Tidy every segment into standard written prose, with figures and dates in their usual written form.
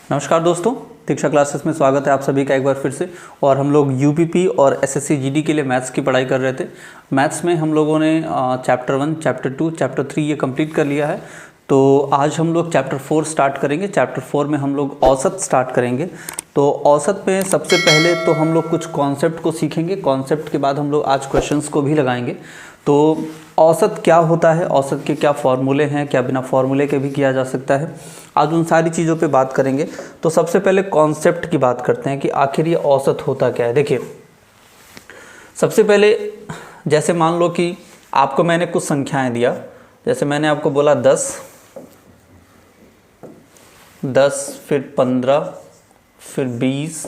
नमस्कार दोस्तों, दीक्षा क्लासेस में स्वागत है आप सभी का एक बार फिर से। और हम लोग यूपीपी और एसएससी जीडी के लिए मैथ्स की पढ़ाई कर रहे थे। मैथ्स में हम लोगों ने चैप्टर 1, चैप्टर 2, चैप्टर 3 ये कंप्लीट कर लिया है। तो आज हम लोग चैप्टर 4 स्टार्ट करेंगे। चैप्टर 4 में हम लोग औसत स्टार्ट करेंगे। तो औसत में सबसे पहले तो हम लोग कुछ कॉन्सेप्ट को सीखेंगे। कॉन्सेप्ट के बाद हम लोग आज क्वेश्चंस को भी लगाएंगे। तो औसत क्या होता है, औसत के क्या फॉर्मूले हैं, क्या बिना फॉर्मूले के भी किया जा सकता है, आज उन सारी चीज़ों पे बात करेंगे। तो सबसे पहले कॉन्सेप्ट की बात करते हैं कि आखिर ये औसत होता क्या है। देखिए, सबसे पहले जैसे मान लो कि आपको मैंने कुछ संख्याएं दिया, जैसे मैंने आपको बोला 10, फिर 15, फिर 20,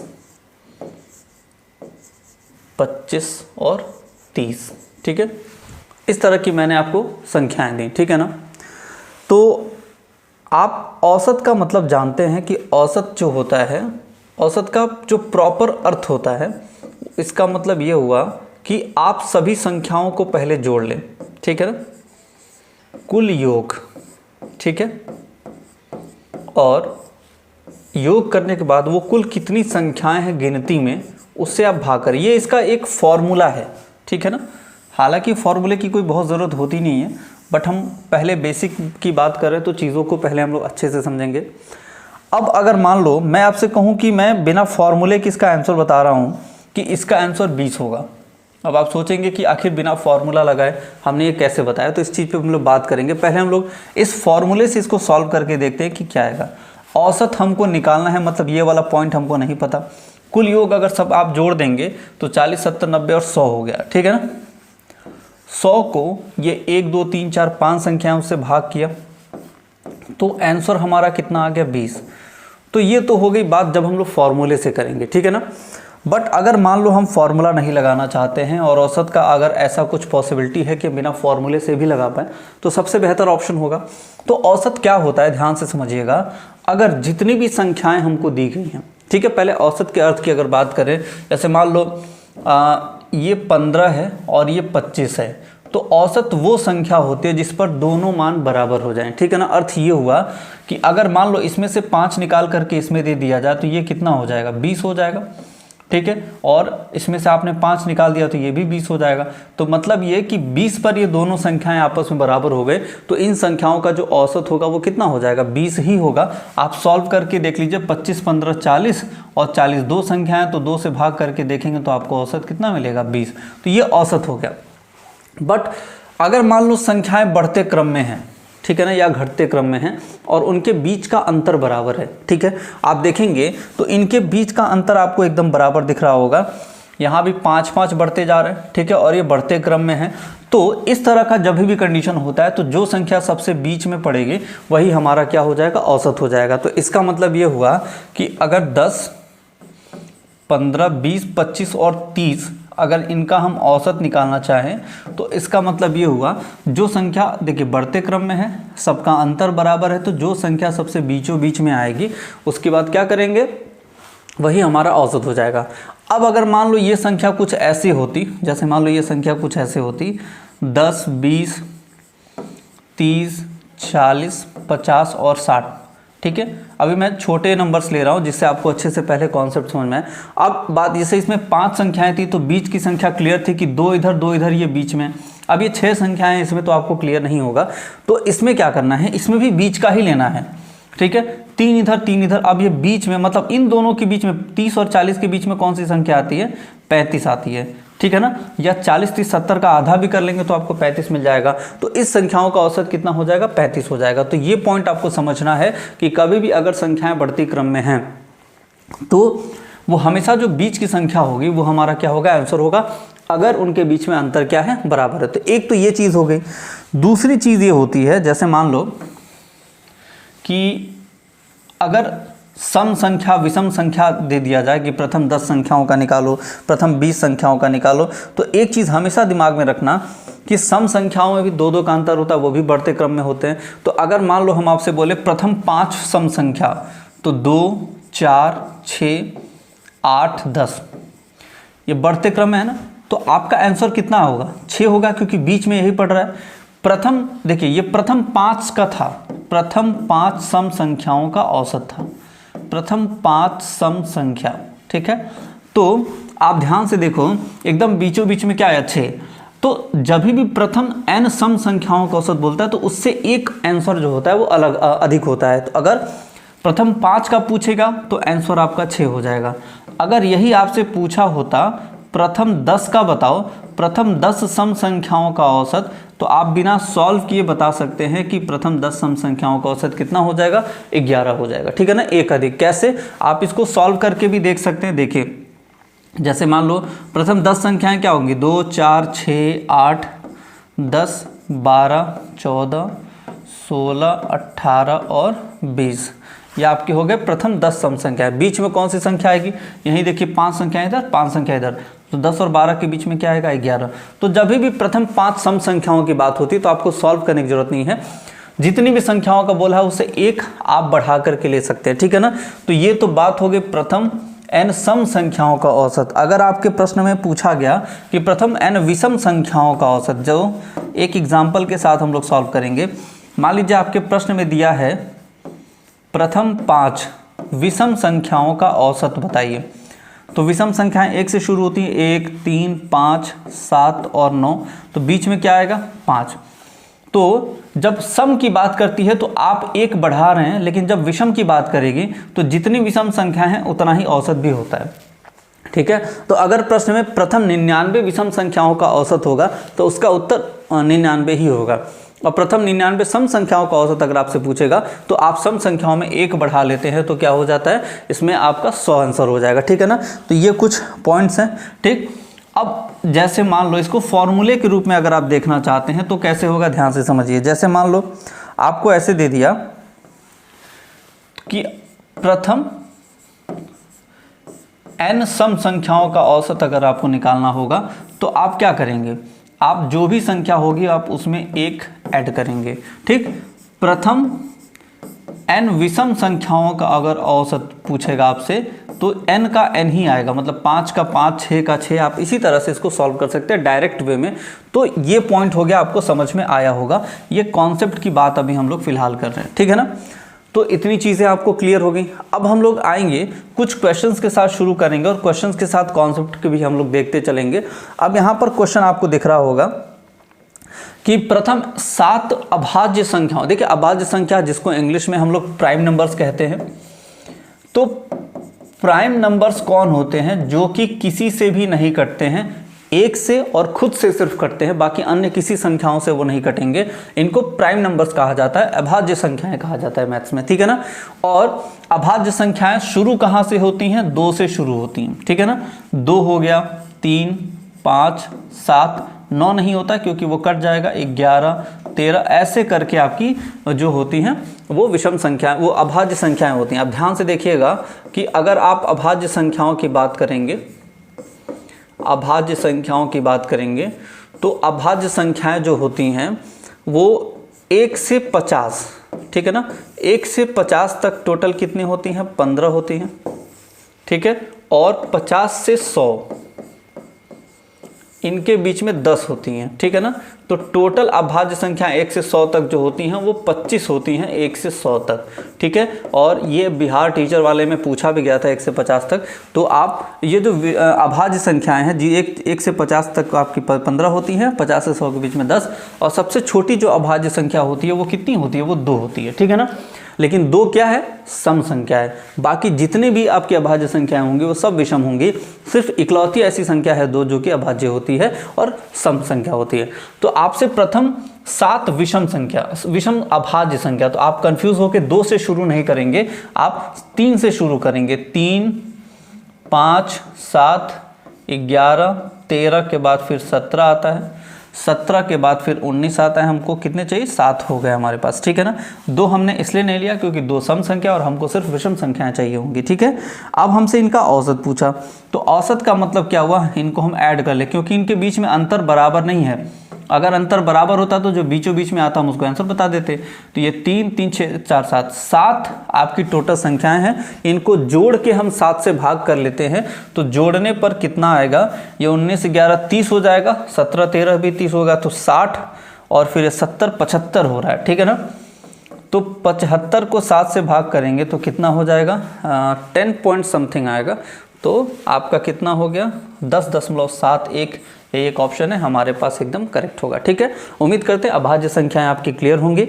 25 और 30, ठीक है। इस तरह की मैंने आपको संख्याएं दी, ठीक है ना। तो आप औसत का मतलब जानते हैं कि औसत जो होता है, औसत का जो प्रॉपर अर्थ होता है, इसका मतलब ये हुआ कि आप सभी संख्याओं को पहले जोड़ लें, ठीक है ना, कुल योग, ठीक है। और योग करने के बाद वो कुल कितनी संख्याएं हैं गिनती में, उससे आप भाग करें। ये इसका एक फॉर्मूला है, ठीक है ना। हालांकि फॉर्मूले की कोई बहुत ज़रूरत होती नहीं है, बट हम पहले बेसिक की बात करें तो चीज़ों को पहले हम लोग अच्छे से समझेंगे। अब अगर मान लो मैं आपसे कहूं कि मैं बिना फॉर्मूले की इसका आंसर बता रहा हूं कि इसका आंसर 20 होगा। अब आप सोचेंगे कि आखिर बिना फॉर्मूला लगाए हमने ये कैसे बताया। तो इस चीज़ पे हम लोग बात करेंगे। पहले हम लोग इस फॉर्मूले से इसको सॉल्व करके देखते हैं कि क्या आएगा। औसत हमको निकालना है, मतलब ये वाला पॉइंट हमको नहीं पता। कुल योग अगर सब आप जोड़ देंगे तो 40, 70, 90 और 100 हो गया, ठीक है ना। 100 को ये 1, 2, 3, 4, 5 संख्याओं से भाग किया तो आंसर हमारा कितना आ गया, 20। तो ये तो हो गई बात जब हम लोग फॉर्मूले से करेंगे, ठीक है ना। बट अगर मान लो हम फॉर्मूला नहीं लगाना चाहते हैं और औसत का अगर ऐसा कुछ पॉसिबिलिटी है कि बिना फॉर्मूले से भी लगा पाए, तो सबसे बेहतर ऑप्शन होगा। तो औसत क्या होता है, ध्यान से समझिएगा। अगर जितनी भी संख्याएं हमको दी गई हैं, ठीक है, पहले औसत के अर्थ की अगर बात करें, जैसे मान लो ये 15 है और ये 25 है, तो औसत वो संख्या होती है जिस पर दोनों मान बराबर हो जाएं, ठीक है ना। अर्थ ये हुआ कि अगर मान लो इसमें से 5 निकाल करके इसमें दे दिया जाए तो ये कितना हो जाएगा, 20 हो जाएगा, ठीक है। और इसमें से आपने 5 निकाल दिया तो ये भी 20 हो जाएगा। तो मतलब ये कि 20 पर ये दोनों संख्याएं आपस में बराबर हो गए, तो इन संख्याओं का जो औसत होगा वो कितना हो जाएगा, 20 ही होगा। आप सॉल्व करके देख लीजिए, 25, 15, 40 और 40 दो संख्याएं, तो 2 से भाग करके देखेंगे तो आपको औसत कितना मिलेगा, 20। तो ये औसत हो गया। बट अगर मान लो संख्याएं बढ़ते क्रम में हैं, ठीक है ना, या घटते क्रम में हैं और उनके बीच का अंतर बराबर है, ठीक है, आप देखेंगे तो इनके बीच का अंतर आपको एकदम बराबर दिख रहा होगा। यहाँ भी 5, 5 बढ़ते जा रहे हैं, ठीक है, और ये बढ़ते क्रम में है। तो इस तरह का जब भी कंडीशन होता है तो जो संख्या सबसे बीच में पड़ेगी वही हमारा क्या हो जाएगा, औसत हो जाएगा। तो इसका मतलब ये हुआ कि अगर 10, 15, 20, 25 और 30 अगर इनका हम औसत निकालना चाहें तो इसका मतलब ये हुआ, जो संख्या देखिए बढ़ते क्रम में है, सबका अंतर बराबर है, तो जो संख्या सबसे बीचों बीच में आएगी उसके बाद क्या करेंगे, वही हमारा औसत हो जाएगा। अब अगर मान लो ये संख्या कुछ ऐसी होती, जैसे मान लो ये संख्या कुछ ऐसे होती 10, 20, 30, 40, 50 और 60, ठीक है। अभी मैं छोटे नंबर्स ले रहा हूँ जिससे आपको अच्छे से पहले कॉन्सेप्ट समझ में आए। अब बात जैसे इसमें 5 संख्याएं थी तो बीच की संख्या क्लियर थी कि 2 इधर 2 इधर, ये बीच में। अब ये 6 संख्याएं हैं, इसमें तो आपको क्लियर नहीं होगा। तो इसमें क्या करना है, इसमें भी बीच का ही लेना है, ठीक है। 3 इधर 3 इधर। अब ये बीच में मतलब इन दोनों के बीच में 30 और 40 के बीच में कौन सी संख्या आती है, 35 आती है, ठीक है ना। या 40, 30, 70 का आधा भी कर लेंगे तो आपको 35 मिल जाएगा। तो इस संख्याओं का औसत कितना हो जाएगा, 35 हो जाएगा। तो ये पॉइंट आपको समझना है कि कभी भी अगर संख्याएं बढ़ती क्रम में हैं तो वो हमेशा जो बीच की संख्या होगी वो हमारा क्या होगा, आंसर होगा, अगर उनके बीच में अंतर क्या है, बराबर है। तो एक तो ये चीज़ हो गई। दूसरी चीज़ ये होती है, जैसे मान लो कि अगर सम संख्या विषम संख्या दे दिया जाए कि प्रथम 10 संख्याओं का निकालो, प्रथम 20 संख्याओं का निकालो, तो एक चीज़ हमेशा दिमाग में रखना कि सम संख्याओं में भी 2-2 का अंतर होता है, वो भी बढ़ते क्रम में होते हैं। तो अगर मान लो हम आपसे बोले प्रथम 5 सम संख्या, तो 2, 4, 6, 8, 10 ये बढ़ते क्रम में है ना, तो आपका आंसर कितना होगा, 6 होगा, क्योंकि बीच में यही पड़ रहा है। प्रथम देखिए, ये प्रथम 5 का था, प्रथम 5 सम संख्याओं का औसत था। प्रथम 5 सम संख्या, ठीक है। तो आप ध्यान से देखो, एकदम बीचों बीच में क्या है, 6। तो जब भी प्रथम n सम संख्याओं का औसत बोलता है तो उससे एक आंसर जो होता है वो अलग अधिक होता है। तो अगर प्रथम 5 का पूछेगा तो आंसर आपका 6 हो जाएगा। अगर यही आपसे पूछा होता प्रथम 10 का बताओ, प्रथम 10 सम संख्याओं का औसत, तो आप बिना सॉल्व किए बता सकते हैं कि प्रथम 10 सम संख्याओं का औसत कितना हो जाएगा, 11 हो जाएगा, ठीक है ना। एक अधिक कैसे, आप इसको सॉल्व करके भी देख सकते हैं। देखिए, जैसे मान लो प्रथम 10 संख्याएं क्या होंगी, 2 4 6 8 10 12 14 16 18 और 20, ये आपके हो गए प्रथम 10 सम संख्याएं। बीच में कौन सी संख्या आएगी, यहीं देखिए 5 संख्याएं इधर, 5 संख्या इधर, तो 10 और 12 के बीच में क्या आएगा, 11। तो जब भी प्रथम 5 सम संख्याओं की बात होती है तो आपको सॉल्व करने की जरूरत नहीं है, जितनी भी संख्याओं का बोला है उससे एक आप बढ़ा करके ले सकते हैं, ठीक है ना। तो ये तो बात हो गई प्रथम n सम संख्याओं का औसत। अगर आपके प्रश्न में पूछा गया कि प्रथम n विषम संख्याओं का औसत, जो एक एग्जाम्पल के साथ हम लोग सॉल्व करेंगे। मान लीजिए आपके प्रश्न में दिया है प्रथम 5 विषम संख्याओं का औसत बताइए। तो विषम संख्याएं 1 से शुरू होती हैं, 1 3 5 7 और 9, तो बीच में क्या आएगा, 5। तो जब सम की बात करती है तो आप एक बढ़ा रहे हैं, लेकिन जब विषम की बात करेगी तो जितनी विषम संख्याएं हैं उतना ही औसत भी होता है, ठीक है। तो अगर प्रश्न में प्रथम 99 विषम संख्याओं का औसत होगा तो उसका उत्तर 99 ही होगा। और प्रथम 99 सम संख्याओं का औसत अगर आपसे पूछेगा तो आप सम संख्याओं में एक बढ़ा लेते हैं तो क्या हो जाता है, इसमें आपका 100 आंसर हो जाएगा, ठीक है ना। तो ये कुछ पॉइंट्स हैं, ठीक। अब जैसे मान लो इसको फॉर्मूले के रूप में अगर आप देखना चाहते हैं तो कैसे होगा, ध्यान से समझिए। जैसे मान लो आपको ऐसे दे दिया कि प्रथम n सम संख्याओं का औसत अगर आपको निकालना होगा तो आप क्या करेंगे, आप जो भी संख्या होगी आप उसमें एक ऐड करेंगे, ठीक। प्रथम n विषम संख्याओं का अगर औसत पूछेगा आपसे तो n का n ही आएगा, मतलब 5 का 5 6 का 6। आप इसी तरह से इसको सॉल्व कर सकते हैं डायरेक्ट वे में। तो ये पॉइंट हो गया, आपको समझ में आया होगा। ये कॉन्सेप्ट की बात अभी हम लोग फिलहाल कर रहे हैं, ठीक है ना। तो इतनी चीज़ें आपको क्लियर हो गई। अब हम लोग आएंगे कुछ क्वेश्चंस के साथ शुरू करेंगे और क्वेश्चंस के साथ कॉन्सेप्ट के भी हम लोग देखते चलेंगे। अब यहाँ पर क्वेश्चन आपको दिख रहा होगा कि प्रथम 7 अभाज्य संख्याओं, देखिए अभाज्य संख्या जिसको इंग्लिश में हम लोग प्राइम नंबर्स कहते हैं। तो प्राइम नंबर्स कौन होते हैं, जो कि किसी से भी नहीं कटते हैं, एक से और खुद से सिर्फ कटते हैं, बाकी अन्य किसी संख्याओं से वो नहीं कटेंगे। इनको प्राइम नंबर्स कहा जाता है, अभाज्य संख्याएं कहा जाता है मैथ्स में, ठीक है ना। और अभाज्य संख्याएं शुरू कहाँ से होती हैं, 2 से शुरू होती हैं, ठीक है ना। 2 हो गया, 3 5 7, 9 नहीं होता क्योंकि वो कट जाएगा, 11 13, ऐसे करके आपकी जो होती हैं वो विषम संख्या, वो अभाज्य संख्याएं होती हैं। अब ध्यान से देखिएगा कि अगर आप अभाज्य संख्याओं की बात करेंगे, अभाज्य संख्याओं की बात करेंगे तो अभाज्य संख्याएं जो होती हैं वो 1 से 50, ठीक है ना। 1 से 50 तक टोटल कितनी होती हैं, 15 होती हैं, ठीक है। और 50 से 100 इनके बीच में 10 होती हैं, ठीक है ना। तो टोटल अभाज्य संख्या 1 से 100 तक जो होती हैं वो 25 होती हैं, 1 से 100 तक, ठीक है। और ये बिहार टीचर वाले में पूछा भी गया था 1 से 50 तक। तो आप ये जो अभाज्य संख्याएं हैं जी, 1 से 50 तक आपकी 15 होती हैं, 50 से 100 के बीच में 10, और सबसे छोटी जो अभाज्य संख्या होती है वो कितनी होती है, वो 2 होती है, ठीक है ना। लेकिन 2 क्या है, सम संख्या है। बाकी जितने भी आपकी अभाज्य संख्याएं होंगी वो सब विषम होंगी। सिर्फ इकलौती ऐसी संख्या है 2 जो कि अभाज्य होती है और सम संख्या होती है। तो आपसे प्रथम 7 विषम संख्या, विषम अभाज्य संख्या, तो आप कंफ्यूज होकर 2 से शुरू नहीं करेंगे, आप 3 से शुरू करेंगे। 3 5 7 11 13 के बाद फिर 17 आता है, 17 के बाद फिर 19 आता है। हमको कितने चाहिए, 7 हो गए हमारे पास, ठीक है ना। 2 हमने इसलिए नहीं लिया क्योंकि 2 सम संख्या और हमको सिर्फ विषम संख्याएं चाहिए होंगी, ठीक है। अब हमसे इनका औसत पूछा, तो औसत का मतलब क्या हुआ, इनको हम ऐड कर ले, क्योंकि इनके बीच में अंतर बराबर नहीं है। अगर अंतर बराबर होता तो जो बीचों बीच में आता हम उसको आंसर बता देते। तो ये 3 3 6 4 7 7 आपकी टोटल संख्याएं हैं। इनको जोड़ के हम 7 से भाग कर लेते हैं, तो जोड़ने पर कितना आएगा, ये 19 11 30 हो जाएगा, 17 13 भी 30 होगा, तो 60, और फिर 70 75 हो रहा है, ठीक है ना। तो 75 को 7 से भाग करेंगे तो कितना हो जाएगा, 10 पॉइंट समथिंग आएगा। तो आपका कितना हो गया, 10.71। एक ऑप्शन है हमारे पास एकदम करेक्ट होगा। ठीक है, उम्मीद करते हैं अभाज्य संख्याएं आपकी क्लियर होंगी।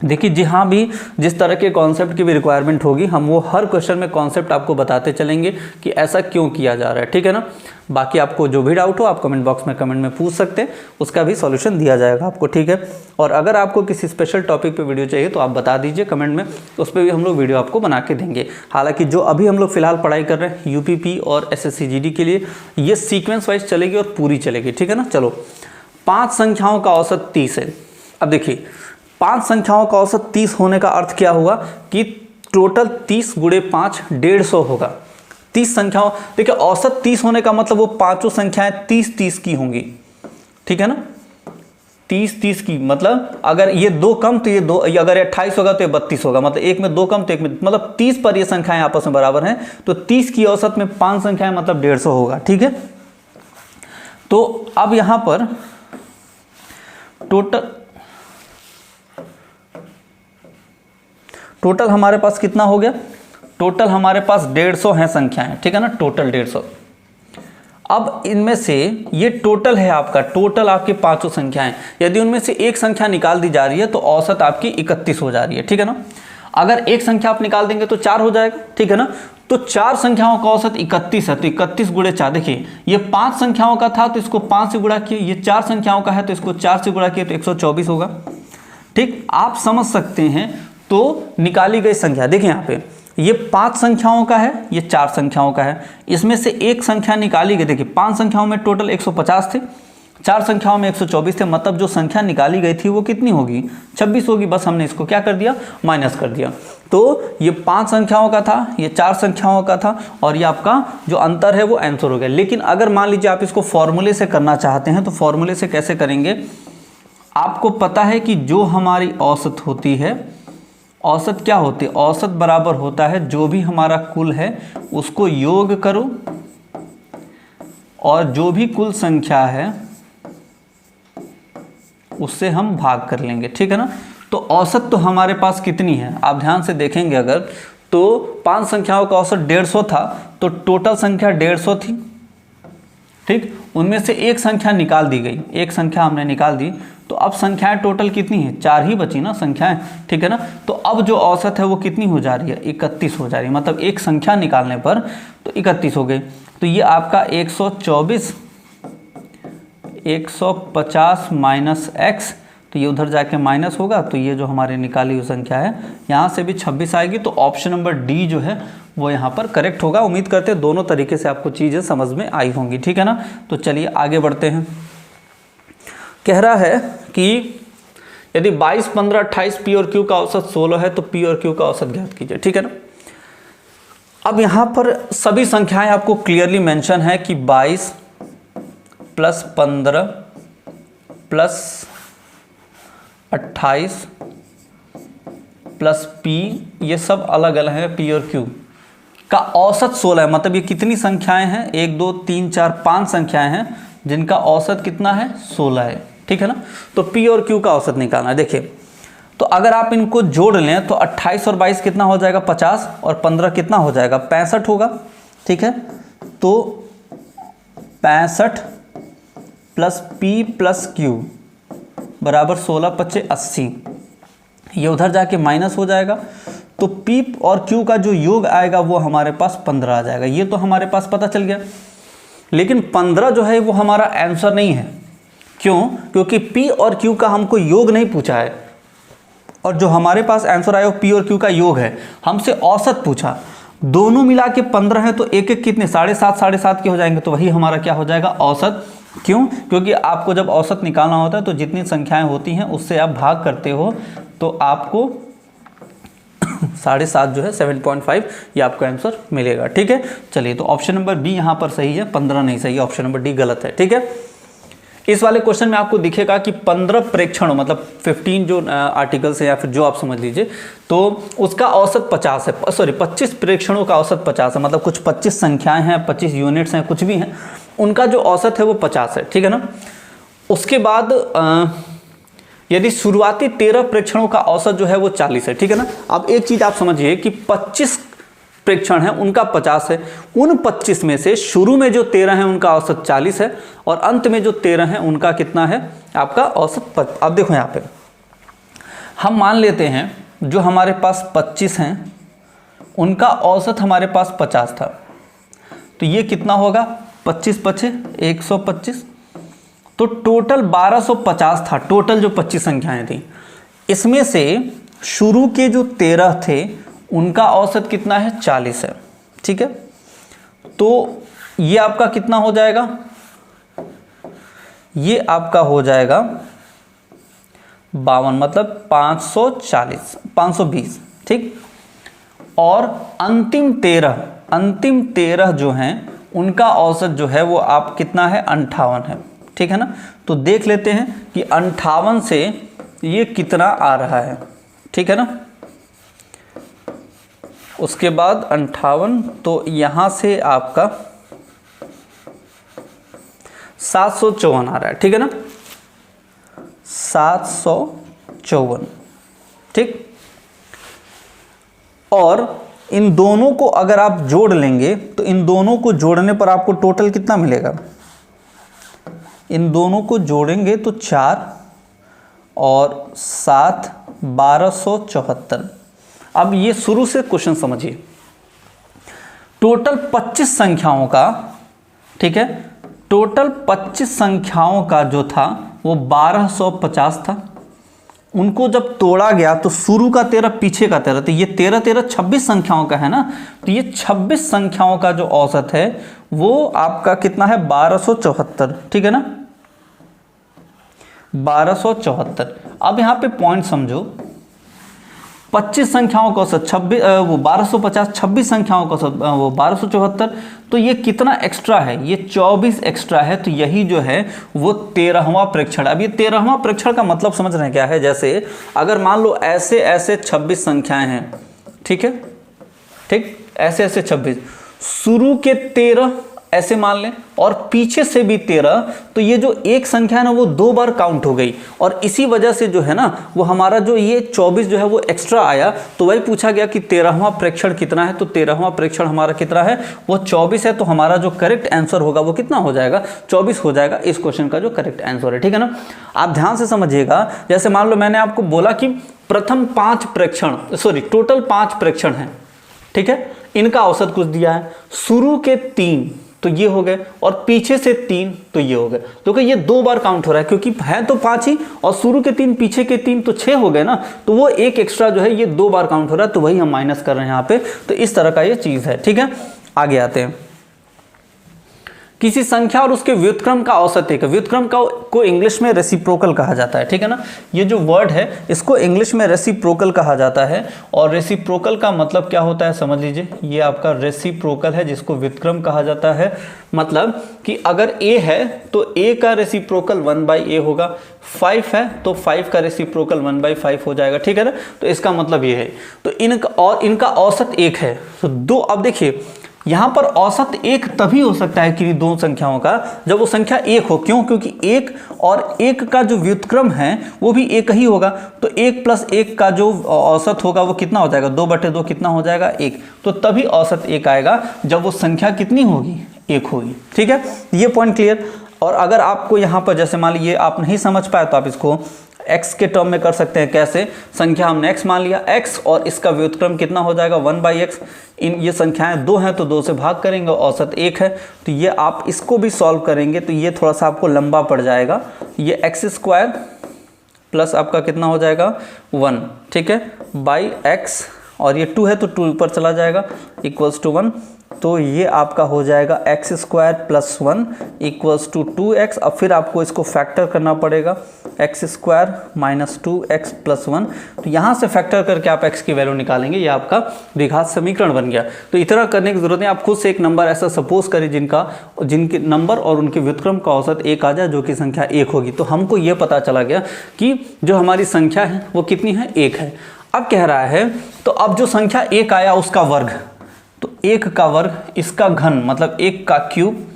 देखिए जहाँ भी जिस तरह के कॉन्सेप्ट की भी रिक्वायरमेंट होगी, हम वो हर क्वेश्चन में कॉन्सेप्ट आपको बताते चलेंगे कि ऐसा क्यों किया जा रहा है। ठीक है ना, बाकी आपको जो भी डाउट हो आप कमेंट बॉक्स में कमेंट में पूछ सकते हैं, उसका भी सॉल्यूशन दिया जाएगा आपको। ठीक है, और अगर आपको किसी स्पेशल टॉपिक पे वीडियो चाहिए तो आप बता दीजिए कमेंट में, उस पर भी हम लोग वीडियो आपको बना के देंगे। हालांकि जो अभी हम लोग फिलहाल पढ़ाई कर रहे हैं यूपीपी और SSC GD के लिए, ये सीक्वेंस वाइज चलेगी और पूरी चलेगी। ठीक है ना, चलो 5 संख्याओं का औसत 30 है। अब देखिए 5 संख्याओं का औसत 30 होने का अर्थ क्या हुआ कि टोटल 30 गुणे 5 150 होगा। 30 संख्याओं, देखिए औसत 30 होने का मतलब वो पांचों संख्याएं 30-30 की होंगी। ठीक है ना, 30-30 की, मतलब अगर ये 2 कम तो ये 2, अगर 28 होगा तो ये 32 होगा, मतलब एक में 2 कम तो एक में, मतलब 30 पर ये संख्याएं आपस में बराबर हैं। तो 30 की औसत में 5 संख्याएं मतलब 150 होगा। ठीक है, तो अब यहां पर टोटल हमारे पास कितना हो गया, टोटल हमारे पास 150 हैं संख्याएं। ठीक है ना, टोटल 150। अब इनमें से ये टोटल है आपका, टोटल आपके पांचों संख्याएं, यदि उनमें से एक संख्या निकाल दी जा रही है तो औसत आपकी 31 हो जा रही है। ठीक है ना, अगर एक संख्या आप निकाल देंगे तो 4 हो जाएगा। ठीक है ना, तो 4 संख्याओं का औसत 31 है, तो 31 गुणे 4, देखिए ये 5 संख्याओं का था तो इसको 5 से गुणा किए, ये 4 संख्याओं का है तो इसको 4 से गुणा किए तो 124 होगा। ठीक, आप समझ सकते हैं। तो निकाली गई संख्या देखिए यहाँ पे, ये 5 संख्याओं का है, ये 4 संख्याओं का है, इसमें से एक संख्या निकाली गई। देखिए 5 संख्याओं में टोटल 150 थे, 4 संख्याओं में 124 थे, मतलब जो संख्या निकाली गई थी वो कितनी होगी, 26 होगी। बस हमने इसको क्या कर दिया, माइनस कर दिया। तो ये 5 संख्याओं का था, ये 4 संख्याओं का था, और ये आपका जो अंतर है वो आंसर हो गया। लेकिन अगर मान लीजिए आप इसको फॉर्मूले से करना चाहते हैं तो फॉर्मूले से कैसे करेंगे, आपको पता है कि जो हमारी औसत होती है, औसत क्या होती है, औसत बराबर होता है जो भी हमारा कुल है उसको योग करो और जो भी कुल संख्या है उससे हम भाग कर लेंगे। ठीक है ना, तो औसत तो हमारे पास कितनी है, आप ध्यान से देखेंगे अगर, तो 5 संख्याओं का औसत 150 था, तो टोटल संख्या 150 थी। ठीक, उनमें से एक संख्या निकाल दी गई, एक संख्या हमने निकाल दी, तो अब संख्याएं टोटल कितनी है, 4 ही बची ना संख्याएं। ठीक है ना, तो अब जो औसत है वो कितनी हो जा रही है, 31 हो जा रही है, मतलब एक संख्या निकालने पर तो 31 हो गई। तो ये आपका 124 150 माइनस x, तो ये उधर जाके माइनस होगा, तो ये जो हमारी निकाली हुई संख्या है यहाँ से भी 26 आएगी। तो ऑप्शन नंबर डी जो है वो यहाँ पर करेक्ट होगा। उम्मीद करते हैं दोनों तरीके से आपको चीज़ें समझ में आई होंगी। ठीक है ना, तो चलिए आगे बढ़ते हैं। कह रहा है कि यदि 22, 15, 28 P और Q का औसत 16 है तो P और Q का औसत ज्ञात कीजिए। ठीक है ना, अब यहाँ पर सभी संख्याएं आपको क्लियरली मेंशन है कि 22 प्लस 15 प्लस 28 प्लस P, ये सब अलग अलग है। P और Q का औसत 16 है, मतलब ये कितनी संख्याएं हैं, 1 2 3 4 5 संख्याएं हैं जिनका औसत कितना है, 16 है। ठीक है ना, तो P और Q का औसत निकालना है। देखिए तो अगर आप इनको जोड़ लें तो 28 और 22 कितना हो जाएगा, 50, और 15 कितना हो जाएगा, 65 होगा। ठीक है, तो 65 प्लस P प्लस Q बराबर 16 × 25 80, ये उधर जाके माइनस हो जाएगा। तो P और Q का जो योग आएगा वो हमारे पास 15 आ जाएगा। ये तो हमारे पास पता चल गया, लेकिन 15 जो है वो हमारा आंसर नहीं है। क्यों, क्योंकि P और Q का हमको योग नहीं पूछा है, और जो हमारे पास आंसर आया वो P और Q का योग है। हमसे औसत पूछा, दोनों मिला के 15 है, तो एक एक कितने, 7.5 के हो जाएंगे, तो वही हमारा क्या हो जाएगा, औसत। क्यों, क्योंकि आपको जब औसत निकालना होता है तो जितनी संख्याएं होती हैं उससे आप भाग करते हो, तो आपको 7.5 जो है 7.5, ये आपको आंसर मिलेगा। ठीक है, चलिए तो ऑप्शन नंबर बी यहाँ पर सही है, 15 नहीं सही है, ऑप्शन नंबर डी गलत है। ठीक है, इस वाले क्वेश्चन में आपको दिखेगा कि 15 प्रेक्षणों, मतलब 15 जो आर्टिकल्स है या फिर जो आप समझ लीजिए, तो उसका औसत 50 है, सॉरी 25 प्रेक्षणों का औसत 50 है, मतलब कुछ 25 संख्याएं हैं, 25 यूनिट्स हैं, कुछ भी हैं, उनका जो औसत है वो 50 है। ठीक है ना, उसके बाद यदि शुरुआती 13 प्रेक्षणों का औसत जो है वो 40 है, ठीक है ना। अब एक चीज आप समझिए कि 25 प्रेक्षण है उनका 50 है, उन 25 में से शुरू में जो 13 है उनका औसत 40 है और अंत में जो 13 है उनका कितना है आपका औसत। अब देखो यहाँ पे हम मान लेते हैं जो हमारे पास 25 हैं उनका औसत हमारे पास 50 था, तो ये कितना होगा 25 पचे 125, तो टोटल 1250 था। टोटल जो 25 संख्याएं थी इसमें से शुरू के जो 13 थे उनका औसत कितना है 40 है, ठीक है। तो ये आपका कितना हो जाएगा, ये आपका हो जाएगा 52 मतलब 520, ठीक। और अंतिम 13 जो हैं उनका औसत जो है वो आप कितना है 58 है, ठीक है ना। तो देख लेते हैं कि 58 से ये कितना आ रहा है, ठीक है ना। उसके बाद 58 तो यहाँ से आपका 754 आ रहा है, ठीक है ना, 754, ठीक। और इन दोनों को अगर आप जोड़ लेंगे तो इन दोनों को जोड़ने पर आपको टोटल कितना मिलेगा, इन दोनों को जोड़ेंगे तो 4 और 7 1274। अब ये शुरू से क्वेश्चन समझिए, टोटल 25 संख्याओं का, ठीक है, टोटल 25 संख्याओं का जो था वो 1250 था। उनको जब तोड़ा गया तो शुरू का 13 पीछे का 13, तो ये 13 13 26 संख्याओं का है ना, तो ये 26 संख्याओं का जो औसत है वो आपका कितना है 1274, ठीक है ना, 1274। अब यहाँ पे पॉइंट समझो, 25 संख्याओं का औसत 26 वो 1250, 26 संख्याओं का औसत वो 1274, तो ये कितना एक्स्ट्रा है, ये 24 एक्स्ट्रा है। तो यही जो है वो 13वां प्रेक्षण। अब ये 13वां प्रेक्षण का मतलब समझ रहे हैं क्या है, जैसे अगर मान लो ऐसे ऐसे 26 संख्याएं हैं, ठीक है, ठीक, ऐसे ऐसे 26, शुरू के 13 ऐसे मान लें और पीछे से भी 13, तो ये जो एक संख्या है ना वो 2 बार काउंट हो गई और इसी वजह से जो है ना वो हमारा जो ये 24 जो है वो एक्स्ट्रा आया। तो वही पूछा गया कि 13वां प्रेक्षण कितना है, तो 13वां प्रेक्षण हमारा कितना है वो 24 है। तो हमारा जो करेक्ट आंसर होगा वो कितना हो जाएगा 24 हो जाएगा, इस क्वेश्चन का जो करेक्ट आंसर है, ठीक है ना। आप ध्यान से समझिएगा, जैसे मान लो मैंने आपको बोला कि प्रथम 5 प्रेक्षण, सॉरी टोटल 5 प्रेक्षण हैं, ठीक है, इनका औसत कुछ दिया है, शुरू के 3 तो ये हो गए और पीछे से 3 तो ये हो गए। तो ये 2 बार काउंट हो रहा है क्योंकि है तो 5 ही और शुरू के 3 पीछे के 3 तो 6 हो गए ना, तो वो एक एक्स्ट्रा जो है ये 2 बार काउंट हो रहा है, तो वही हम माइनस कर रहे हैं यहाँ पे। तो इस तरह का ये चीज है, ठीक है। आगे आते हैं, किसी संख्या और उसके व्युत्क्रम का औसत एक, व्युत्क्रम को इंग्लिश में रेसिप्रोकल कहा जाता है, ठीक है ना। ये जो वर्ड है इसको इंग्लिश में रेसिप्रोकल कहा जाता है और रेसिप्रोकल का मतलब क्या होता है समझ लीजिए, ये आपका रेसिप्रोकल है जिसको व्युत्क्रम कहा जाता है। मतलब कि अगर a है तो a का रेसिप्रोकल 1/a होगा, 5 है तो 5 का रेसिप्रोकल 1/5 हो जाएगा, ठीक है ना। तो इसका मतलब ये है, तो इनका औसत 1 है। तो 2, अब देखिए यहाँ पर औसत 1 तभी हो सकता है कि 2 संख्याओं का जब वो संख्या 1 हो, क्यों, क्योंकि 1 और 1 का जो व्युत्क्रम है वो भी 1 ही होगा। तो 1 + 1 का जो औसत होगा वो कितना हो जाएगा 2/2 कितना हो जाएगा 1, तो तभी औसत 1 आएगा जब वो संख्या कितनी होगी 1 होगी, ठीक है। ये पॉइंट क्लियर। और अगर आपको यहाँ पर जैसे मान लीजिए आप नहीं समझ पाए तो आप इसको x के टर्म में कर सकते हैं। कैसे, संख्या हमने x मान लिया, x और इसका व्युत्क्रम कितना हो जाएगा 1/x। इन ये संख्याएं 2 हैं तो 2 से भाग करेंगे, औसत 1 है। तो ये आप इसको भी सॉल्व करेंगे तो ये थोड़ा सा आपको लंबा पड़ जाएगा। ये x² प्लस आपका कितना हो जाएगा 1, ठीक है, बाई x, और ये 2 है तो 2 ऊपर चला जाएगा इक्वल्स टू 1। तो ये आपका हो जाएगा x² + 1 इक्वल्स टू 2x। अब फिर आपको इसको फैक्टर करना पड़ेगा, x² - 2x + 1। तो यहाँ से फैक्टर करके आप x की वैल्यू निकालेंगे, ये आपका द्विघात समीकरण बन गया। तो इतना करने की जरूरत नहीं, आप खुद से एक नंबर ऐसा सपोज करें जिनके नंबर और उनके व्युत्क्रम का औसत 1 आ जाए, जो कि संख्या 1 होगी। तो हमको ये पता चला गया कि जो हमारी संख्या है वो कितनी है 1 है। अब कह रहा है तो अब जो संख्या 1 आया उसका वर्ग, तो 1 का वर्ग, इसका घन मतलब 1 का क्यूब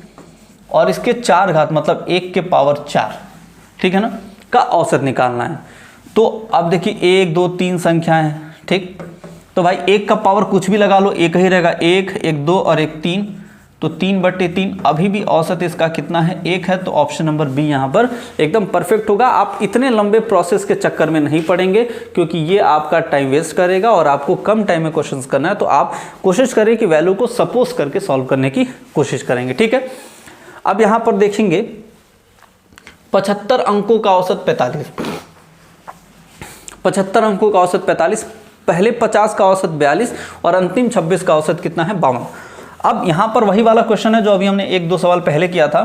और इसके 4 घात मतलब 1 के पावर 4, ठीक है ना, का औसत निकालना है। तो अब देखिए 1 2 3 संख्याएं हैं, ठीक। तो भाई 1 का पावर कुछ भी लगा लो, एक ही रहेगा, 1 1 2 और 1 3, तो 3/3। अभी भी औसत इसका कितना है, 1 है। तो ऑप्शन नंबर बी यहाँ पर एकदम परफेक्ट होगा। आप इतने लंबे प्रोसेस के चक्कर में नहीं पड़ेंगे, क्योंकि ये आपका टाइम वेस्ट करेगा और आपको कम टाइम में क्वेश्चंस करना है। तो आप कोशिश करें कि वैल्यू को सपोज करके सॉल्व करने की कोशिश करेंगे, ठीक है। अब यहाँ पर देखेंगे 75 अंकों का औसत 45, 75 अंकों का औसत 45, पहले 50 का औसत 42 और अंतिम 26 का औसत कितना है, 52। अब यहाँ पर वही वाला क्वेश्चन है जो अभी हमने 1 2 सवाल पहले किया था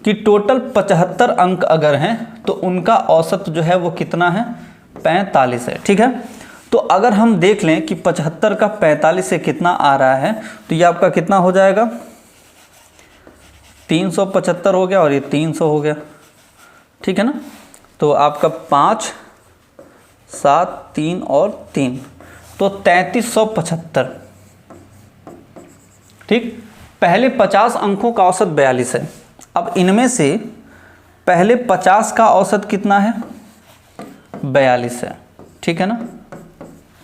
कि टोटल 75 अंक अगर हैं तो उनका औसत जो है वो कितना है, 45 है, ठीक है। तो अगर हम देख लें कि 75 का 45 से कितना आ रहा है, तो ये आपका कितना हो जाएगा, 375 हो गया और ये 300 हो गया, ठीक है ना। तो आपका 5 7 3 और 3, तो 3375, ठीक। पहले 50 अंकों का औसत 42 है। अब इनमें से पहले 50 का औसत कितना है, 42 है, ठीक है ना।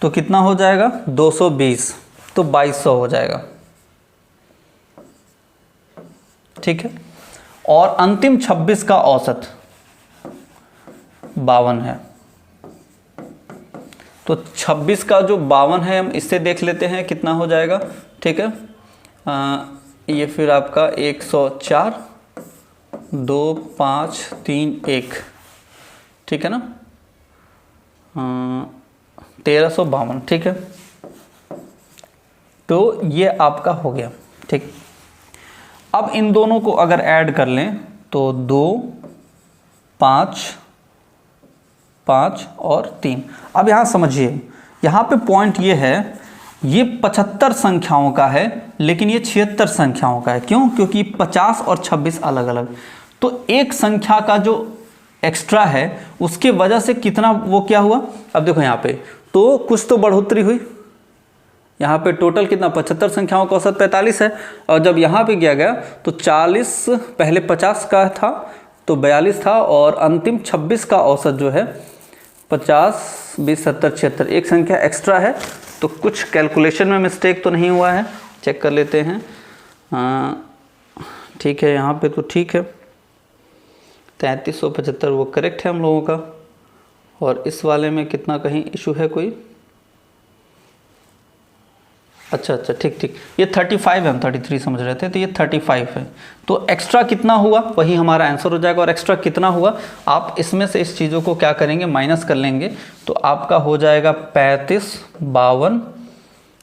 तो कितना हो जाएगा, 220, तो 2200 हो जाएगा, ठीक है। और अंतिम 26 का औसत 52 है। तो 26 का जो 52 है, हम इससे देख लेते हैं कितना हो जाएगा, ठीक है। ये फिर आपका 104 2 5 3 1, ठीक है ना, 1352, ठीक है। तो ये आपका हो गया, ठीक। अब इन दोनों को अगर ऐड कर लें तो 2 5 5 और 3। अब यहाँ समझिए, यहाँ पे पॉइंट ये है, ये 75 संख्याओं का है लेकिन ये 76 संख्याओं का है। क्यों? क्योंकि 50 और 26 अलग अलग। तो एक संख्या का जो एक्स्ट्रा है उसके वजह से कितना वो क्या हुआ, अब देखो यहाँ पे तो कुछ तो बढ़ोतरी हुई। यहाँ पे टोटल कितना, 75 संख्याओं का औसत 45 है, और जब यहाँ पे किया गया तो 40, पहले 50 का था तो 42 था, और अंतिम 26 का औसत जो है 50 20 70 76, एक संख्या एक्स्ट्रा है। तो कुछ कैलकुलेशन में मिस्टेक तो नहीं हुआ है, चेक कर लेते हैं। ठीक है, यहाँ पे तो ठीक है, 3375 वो करेक्ट है हम लोगों का। और इस वाले में कितना कहीं इशू है कोई, अच्छा ठीक, ये 35 है, हम 33 समझ रहे थे, तो ये 35 है। तो एक्स्ट्रा कितना हुआ वही हमारा आंसर हो जाएगा। और एक्स्ट्रा कितना हुआ, आप इसमें से इस चीज़ों को क्या करेंगे, माइनस कर लेंगे, तो आपका हो जाएगा 35 52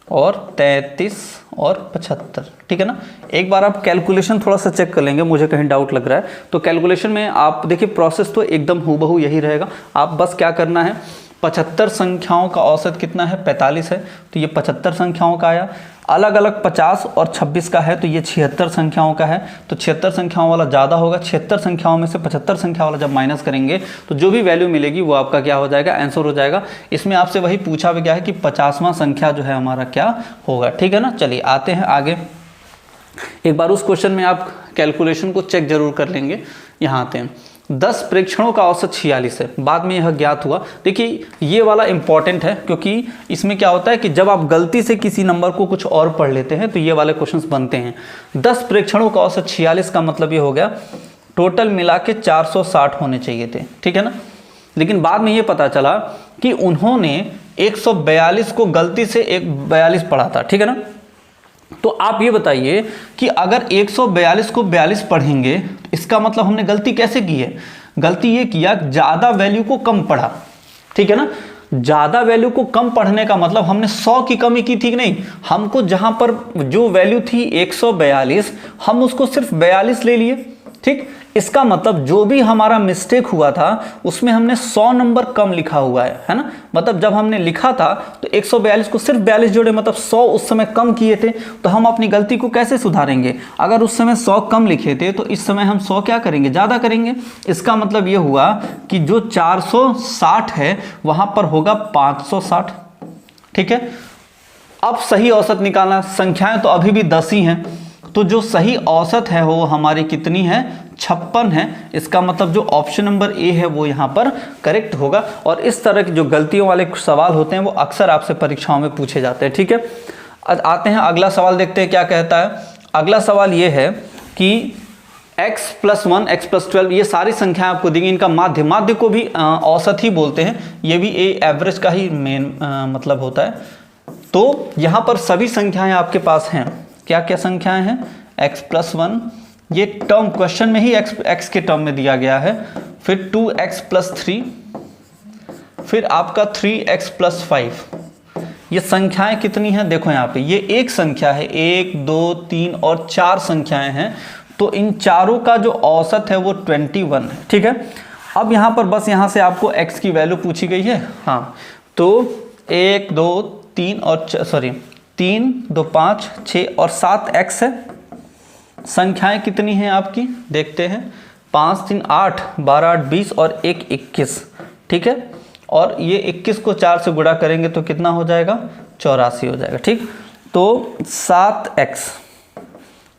और 33 और 75, ठीक है ना। एक बार आप कैलकुलेशन थोड़ा सा चेक कर लेंगे, मुझे कहीं डाउट लग रहा है तो कैलकुलेशन में आप देखिए, प्रोसेस तो एकदम हूबहू यही रहेगा। आप बस क्या करना है, 75 संख्याओं का औसत कितना है, 45 है, तो ये 75 संख्याओं का आया। अलग अलग 50 और 26 का है, तो ये 76 संख्याओं का है, तो 76 संख्याओं वाला ज़्यादा होगा। 76 संख्याओं में से 75 संख्या वाला जब माइनस करेंगे तो जो भी वैल्यू मिलेगी वो आपका क्या हो जाएगा, आंसर हो जाएगा। इसमें आपसे वही पूछा भी गया है कि 50वां संख्या जो है हमारा क्या होगा, ठीक है ना। चलिए आते हैं आगे। एक बार उस क्वेश्चन में आप कैलकुलेशन को चेक जरूर कर लेंगे। यहाँ आते हैं, 10 प्रेक्षणों का औसत 46 है, बाद में यह ज्ञात हुआ। देखिए ये वाला इंपॉर्टेंट है, क्योंकि इसमें क्या होता है कि जब आप गलती से किसी नंबर को कुछ और पढ़ लेते हैं तो ये वाले क्वेश्चंस बनते हैं। 10 प्रेक्षणों का औसत 46 का मतलब ये हो गया टोटल मिला के 460 होने चाहिए थे, ठीक है ना। लेकिन बाद में ये पता चला कि उन्होंने 142 को गलती से 42 पढ़ा था, ठीक है ना। तो आप ये बताइए कि अगर 142 को 42 पढ़ेंगे तो इसका मतलब हमने गलती कैसे की है, गलती ये किया ज़्यादा वैल्यू को कम पढ़ा, ठीक है ना। ज़्यादा वैल्यू को कम पढ़ने का मतलब हमने 100 की कमी की थी कि नहीं, हमको जहां पर जो वैल्यू थी 142 हम उसको सिर्फ 42 ले लिए, ठीक। इसका मतलब जो भी हमारा मिस्टेक हुआ था उसमें हमने 100 नंबर कम लिखा हुआ है ना। मतलब जब हमने लिखा था तो 142 को सिर्फ 42 जोड़े, मतलब 100 उस समय कम किए थे। तो हम अपनी गलती को कैसे सुधारेंगे, अगर उस समय 100 कम लिखे थे तो इस समय हम 100 क्या करेंगे, ज़्यादा करेंगे। इसका मतलब ये हुआ कि जो 460 है वहां पर होगा 560, ठीक है। अब सही औसत निकालना, संख्याएं तो अभी भी 10 ही हैं, तो जो सही औसत है वो हमारी कितनी है, 56 है। इसका मतलब जो ऑप्शन नंबर ए है वो यहाँ पर करेक्ट होगा। और इस तरह के जो गलतियों वाले सवाल होते हैं वो अक्सर आपसे परीक्षाओं में पूछे जाते हैं। ठीक है, आते हैं अगला सवाल, देखते हैं क्या कहता है। अगला सवाल ये है कि x + 1 x + 12 ये सारी संख्याएं आपको देंगी, इनका माध्य को भी औसत ही बोलते हैं, ये भी एवरेज का ही मेन मतलब होता है। तो यहाँ पर सभी संख्याएं आपके पास हैं। क्या क्या संख्याएं हैं? x + 1, ये टर्म क्वेश्चन में ही x के टर्म में दिया गया है, फिर 2x + 3, फिर आपका 3x + 5। ये संख्याएं कितनी हैं? देखो यहाँ पे ये एक संख्या है, 1 2 3 और 4 संख्याएं हैं, तो इन चारों का जो औसत है वो 21 है। ठीक है, अब यहाँ पर बस यहाँ से आपको x की वैल्यू पूछी गई है। हाँ, तो 1 2 3 और 3 2 5 6 और 7x है। संख्याएं कितनी हैं आपकी? देखते हैं, 5 3 8 12 8 20 और 1 21। ठीक है, और ये 21 को 4 से गुणा करेंगे तो कितना हो जाएगा? 84 हो जाएगा। ठीक, तो 7x,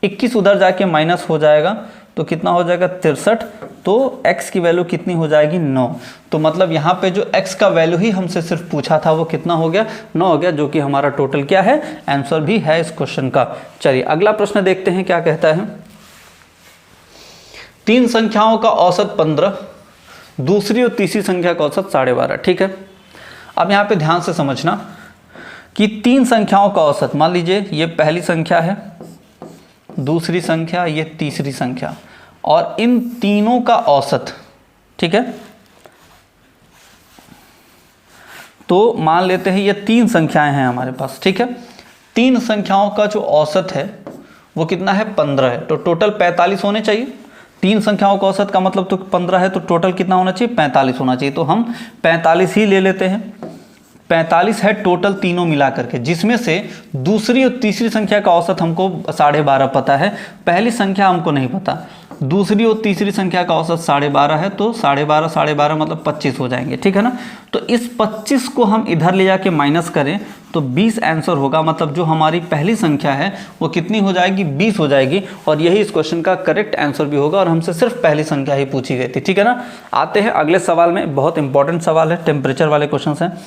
21 उधर जाके माइनस हो जाएगा तो कितना हो जाएगा? 63। तो x की वैल्यू कितनी हो जाएगी? 9। तो मतलब यहाँ पे जो x का वैल्यू ही हमसे सिर्फ पूछा था वो कितना हो गया? 9 हो गया, जो कि हमारा टोटल क्या है? आंसर भी है इस क्वेश्चन का। चलिए अगला प्रश्न देखते हैं क्या कहता है। 3 संख्याओं का औसत 15, दूसरी और तीसरी संख्या का औसत 12.5। ठीक है, अब यहाँ पे ध्यान से समझना कि 3 संख्याओं का औसत, मान लीजिए ये पहली संख्या है, दूसरी संख्या, ये तीसरी संख्या, और इन तीनों का औसत। ठीक है, तो मान लेते हैं ये 3 संख्याएं हैं हमारे पास। ठीक है, 3 संख्याओं का जो औसत है वो कितना है? 15 है। तो टोटल 45 होने चाहिए। 3 संख्याओं का औसत का मतलब तो 15 है, तो टोटल कितना होना चाहिए? 45 होना चाहिए। तो हम 45 ही ले लेते हैं। 45 है टोटल तीनों मिला करके, जिसमें से दूसरी और तीसरी संख्या का औसत हमको 12.5 पता है, पहली संख्या हमको नहीं पता। दूसरी और तीसरी संख्या का औसत 12.5 है, तो 12.5 मतलब 25 हो जाएंगे। ठीक है ना, तो इस 25 को हम इधर ले जाके माइनस करें तो 20 आंसर होगा। मतलब जो हमारी पहली संख्या है वो कितनी हो जाएगी? 20 हो जाएगी। और यही इस क्वेश्चन का करेक्ट आंसर भी होगा, और हमसे सिर्फ पहली संख्या ही पूछी गई थी। ठीक है ना, आते हैं अगले सवाल में। बहुत इंपॉर्टेंट सवाल है, टेम्परेचर वाले क्वेश्चन हैं।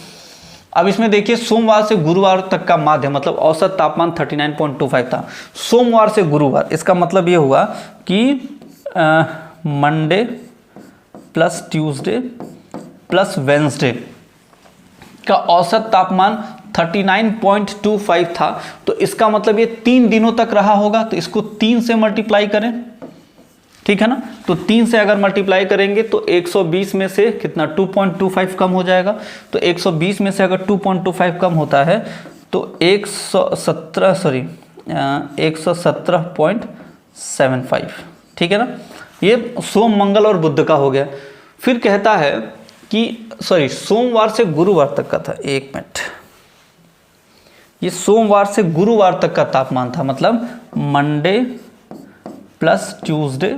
अब इसमें देखिए, सोमवार से गुरुवार तक का माध्य मतलब औसत तापमान 39.25 था। सोमवार से गुरुवार, इसका मतलब ये हुआ कि Monday plus Tuesday plus Wednesday का औसत तापमान 39.25 था। तो इसका मतलब ये 3 दिनों तक रहा होगा, तो इसको 3 से मल्टीप्लाई करें। ठीक है ना, तो 3 से अगर मल्टीप्लाई करेंगे तो 120 में से कितना? 2.25 कम हो जाएगा। तो 120 में से अगर 2.25 कम होता है तो 117.75। ठीक है ना, ये सोम मंगल और बुध का हो गया। फिर कहता है कि सोमवार से गुरुवार तक का था। एक मिनट, ये सोमवार से गुरुवार तक का तापमान था, मतलब Monday plus Tuesday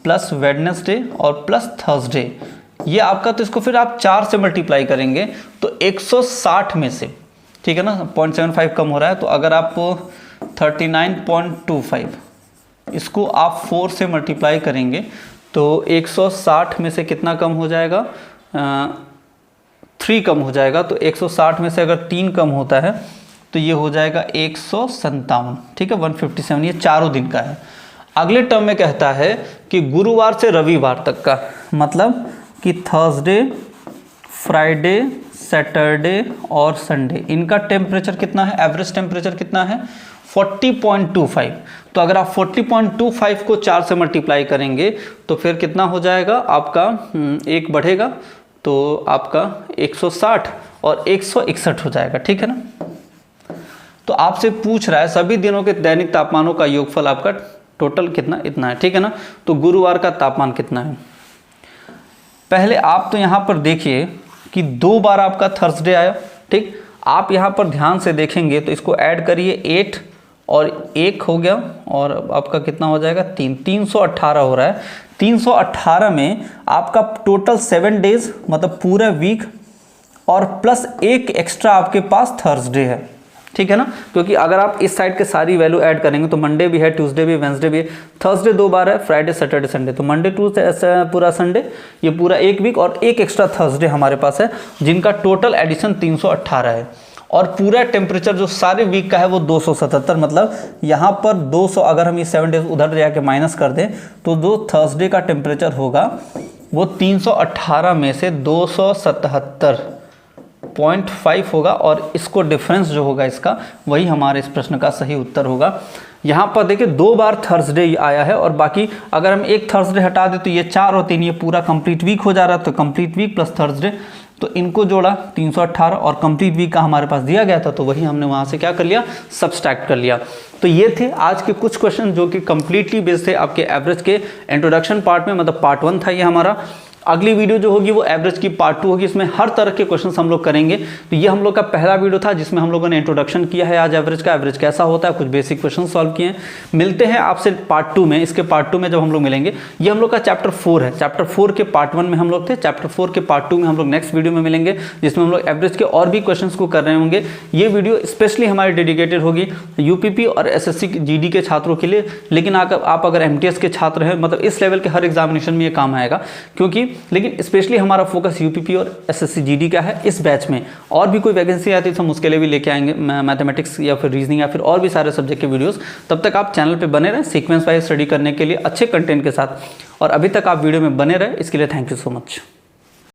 plus Wednesday और प्लस थर्सडे, ये आपका। तो इसको फिर आप 4 से मल्टीप्लाई करेंगे तो 160 में से, ठीक है ना, 0.75 कम हो रहा है। तो अगर आप 39.25 इसको आप 4 से मल्टीप्लाई करेंगे तो 160 में से कितना कम हो जाएगा? 3 कम हो जाएगा। तो 160 में से अगर 3 कम होता है तो ये हो जाएगा 157। ठीक है, 157, ये चारों दिन का है। अगले टर्म में कहता है कि गुरुवार से रविवार तक का, मतलब कि थर्सडे, फ्राइडे, सैटरडे और संडे, इनका टेम्परेचर कितना है? एवरेज टेम्परेचर कितना है? 40.25। तो अगर आप 40.25 को 4 से मल्टीप्लाई करेंगे तो फिर कितना हो जाएगा आपका? 1 बढ़ेगा तो आपका 160 और 161 हो जाएगा। ठीक है ना, तो आपसे पूछ रहा है सभी दिनों के दैनिक तापमानों का योगफल आपका टोटल कितना? इतना है। ठीक है ना, तो गुरुवार का तापमान कितना है? पहले आप तो यहाँ पर देखिए कि 2 बार आपका थर्सडे आया। ठीक, आप यहाँ पर ध्यान से देखेंगे तो इसको ऐड करिए, 8 और 1 हो गया, और आपका कितना हो जाएगा? 318 हो रहा है। 318 में आपका टोटल 7 डेज मतलब पूरा वीक, और प्लस 1 एक्स्ट्रा आपके पास थर्सडे है। ठीक है ना, क्योंकि अगर आप इस साइड के सारी वैल्यू ऐड करेंगे तो मंडे भी है, ट्यूसडे भी, वेंसडे भी है, थर्सडे 2 बार है, फ्राइडे सैटरडे संडे, तो मंडे टू पूरा संडे, ये पूरा एक वीक और एक एक्स्ट्रा थर्सडे हमारे पास है, जिनका टोटल एडिशन 318 है। और पूरा टेम्परेचर जो सारे वीक का है वो 277, मतलब यहाँ पर 200, अगर हम ये 7 डेज उधर जाके माइनस कर दें तो जो थर्सडे का टेम्परेचर होगा वो 318 में से 277.5 होगा, और इसको डिफरेंस जो होगा इसका वही हमारे इस प्रश्न का सही उत्तर होगा। यहाँ पर देखिए 2 बार थर्सडे आया है, और बाकी अगर हम एक थर्सडे हटा दें तो ये 4 और 3 ये पूरा कंप्लीट वीक हो जा रहा है, तो कंप्लीट वीक प्लस थर्सडे, तो इनको जोड़ा 318 और कंप्लीट वीक का हमारे पास दिया गया था, तो वही हमने वहाँ से क्या कर लिया, सब्सट्रैक्ट कर लिया। तो ये थे आज के कुछ क्वेश्चन जो कि कंप्लीटली बेस्ड थे आपके एवरेज के इंट्रोडक्शन पार्ट में, मतलब पार्ट 1 था ये हमारा। अगली वीडियो जो होगी वो एवरेज की पार्ट 2 होगी, इसमें हर तरह के क्वेश्चंस हम लोग करेंगे। तो ये हम लोग का पहला वीडियो था जिसमें हम लोगों ने इंट्रोडक्शन किया है आज एवरेज का, एवरेज कैसा होता है, कुछ बेसिक क्वेश्चन सॉल्व किए हैं। मिलते हैं आपसे पार्ट 2 में, इसके पार्ट 2 में जब हम लोग मिलेंगे, ये हम लोग का चैप्टर 4 है, चैप्टर 4 के पार्ट 1 में हम लोग थे, चैप्टर 4 के पार्ट 2 में हम लोग नेक्स्ट वीडियो में मिलेंगे, जिसमें हम लोग एवरेज के और भी क्वेश्चन को कर रहे होंगे। ये वीडियो स्पेशली हमारी डेडिकेटेड होगी यूपीपी और एसएससी जीडी के छात्रों के लिए, लेकिन आप अगर एमटीएस के छात्र हैं, मतलब इस लेवल के हर एग्जामिनेशन में ये काम आएगा, क्योंकि लेकिन स्पेशली हमारा फोकस यूपीपी और एसएससी जीडी का है इस बैच में। और भी कोई वैकेंसी आती है तो हम उसके लिए भी लेके आएंगे, मैथमेटिक्स या फिर रीजनिंग या फिर और भी सारे सब्जेक्ट के वीडियोस। तब तक आप चैनल पे बने रहें सीक्वेंस वाइज स्टडी करने के लिए अच्छे कंटेंट के साथ, और अभी तक आप वीडियो में बने रहे, इसके लिए थैंक यू सो मच।